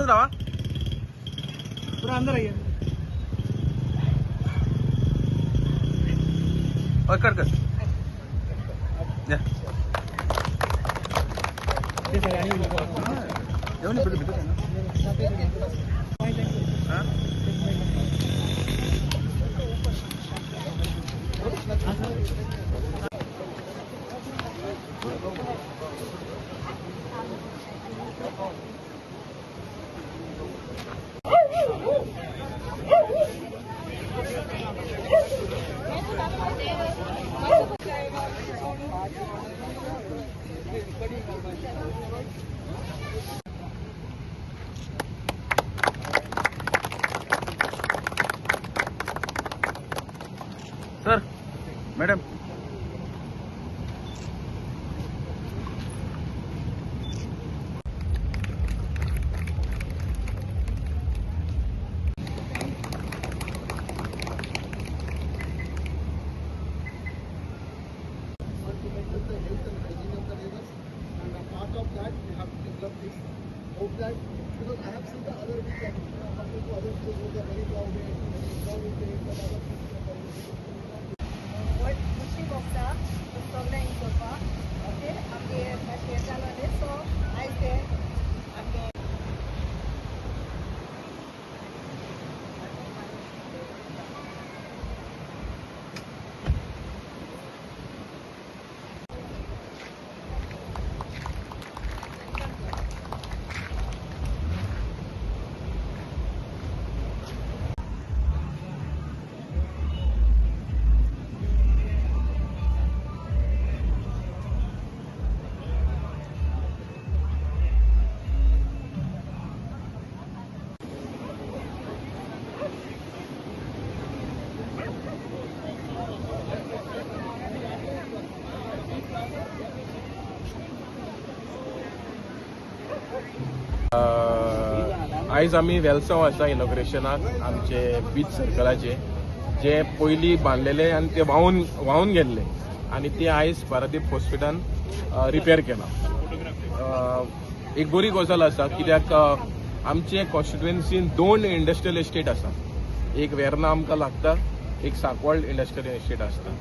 चालूच राहा. पूरा अंदर आइए. कर कर या. येऊन भेटत आहे ना. सर मॅडम आयज आमी वेलसांव आसा इनॉग्रेशनाक आमचे बीच सर्कलाचे जे पयलीं बांदलेले आनी ते व्हांवून गेल्ले आनी ते आयज पारादीप हॉस्पिटलान रिपेर केला. एक बरी गजाल आसा कित्याक आमचे कॉन्स्टिट्युएन्सीन 2 इंडस्ट्रियल एस्टेट आसा. एक वेर्ना आमकां लागता, एक सांकवाळ इंडस्ट्रियल एस्टेट आसता.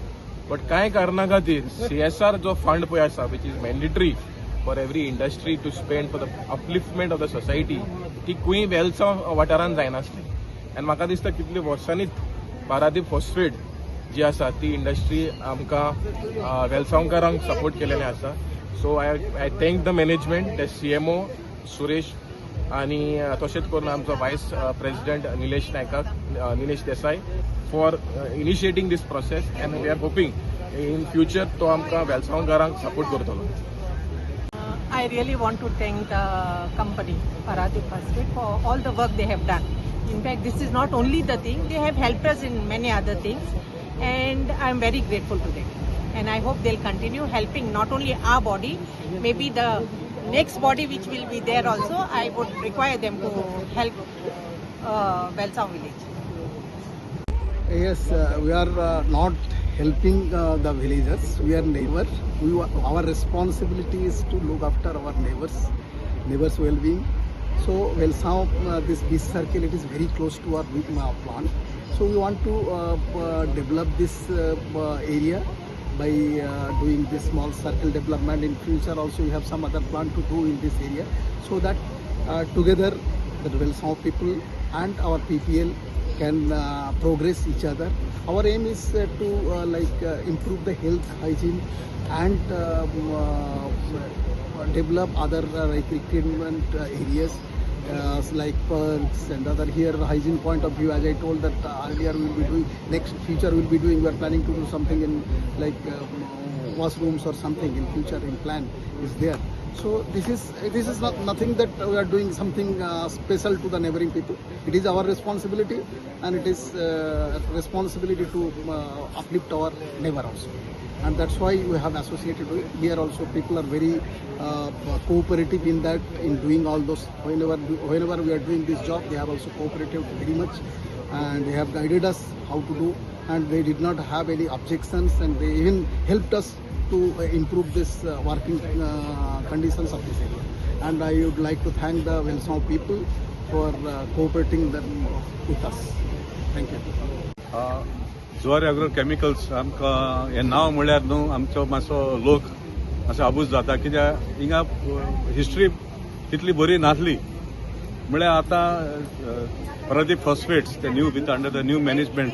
बट कांय कारणां खातीर CSR जो फंड पळय आसा which is mandatory for every industry to spend for the upliftment of the society ती खंय वेलसांव वाठारांत जायनासली. आनी म्हाका दिसता कितले वर्सांनीच पारादीप फॉस्फेट जी आसा ती इंडस्ट्री आमकां वेलसांवकारांक सपोर्ट केलेलें आसा. So I thank the management the CMO Suresh आनी तशेंच करून आमचो vice president Nilesh Desai for initiating this process and we are hoping in future तो आमकां वेलसांवकारांक सपोर्ट करतलो. I really want to thank the company Paradip Phosphate for all the work they have done. In fact, this is not only the thing, they have helped us in many other things and I am very grateful to them. And I hope they'll continue helping not only our body, maybe the next body which will be there also, I would require them to help Velsav village. Yes, we are not helping the villagers. We are neighbor. Our responsibility is to look after our neighbors' well-being. So Velsav, this beach circle, it is very close to our plant. So we want to develop this area by doing this small circle development. In future also we have some other plan to do in this area, so that together the Velsav people and our PPL can progress each other. Our aim is to improve the health, hygiene and develop other recreation areas like parks and other. Here hygiene point of view, as I told that earlier, we will be doing next future we will be doing, we are planning to do something in like washrooms or something in future, in plan is there. So this is not nothing that we are doing something special to the neighboring people. It is our responsibility, and it is responsibility to uplift our neighbor also, and that's why we have associated with it. Here also people are very cooperative in that, in doing all those. Whenever we are doing this job, they have also cooperated very much, and they have guided us how to do, and they did not have any objections, and they even helped us to improve this working conditions of this area. And I would like to thank the Velsav people for cooperating them with us. Thank you. Zuari agrochemicals आमकां हें नांव म्हळ्यार न्हू आमचो मातसो लोक मातसो आबूज जाता कित्याक हिंगा हिस्ट्री तितली बरी नासली म्हळ्यार आतां पारादीप फॉस्फेट्स ते new with under the new management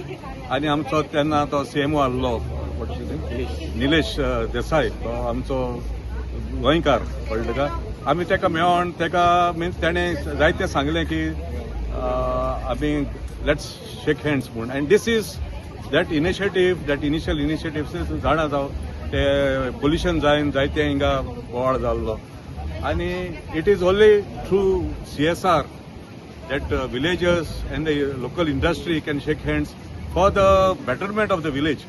आनी आमचो तेन्ना तो CMO आहलो निलेश देसाय तो आमचो गोंयकार कळ्ळें तुका आमी तेका मेळोन तेका मिन्स तेणें जायतें सांगलें की आमी लेट्स शेक हँड्स म्हूण and this is that initiative that initial initiative जाणा जावं ते पोल्युशन जायन जायते हिंगा बोवाळ जाल्लो आनी it is only through CSR that villagers and the local industry can shake hands for the betterment of the village.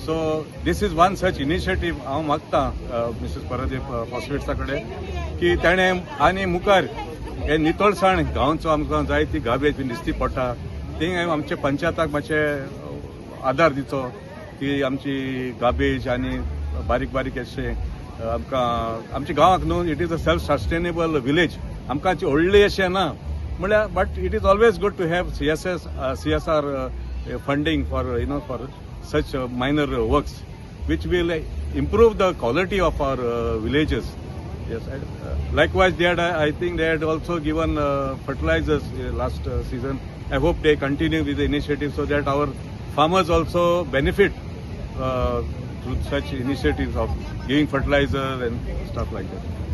So this is one such initiative हांव मागता मिसेस पारादीप फॉस्फेट्सा कडेन की तेणें आनी मुखार हे नितळसाण गांवचो आमकां जायती गार्बेज बीन दिसती पडटा ती आमचे पंचायताक मातशें आदार दिचो की आमची गार्बेज आनी बारीक बारीक अशें आमकां आमच्या गांवाक न्हू it is a self sustainable village आमकां व्हडली अशें ना म्हळ्यार but it is always good to have CSR funding for for such minor works which will improve the quality of our villages. Yes, likewise they had I think they had also given fertilizers last season. I hope they continue with the initiative so that our farmers also benefit through such initiatives of giving fertilizers and stuff like that.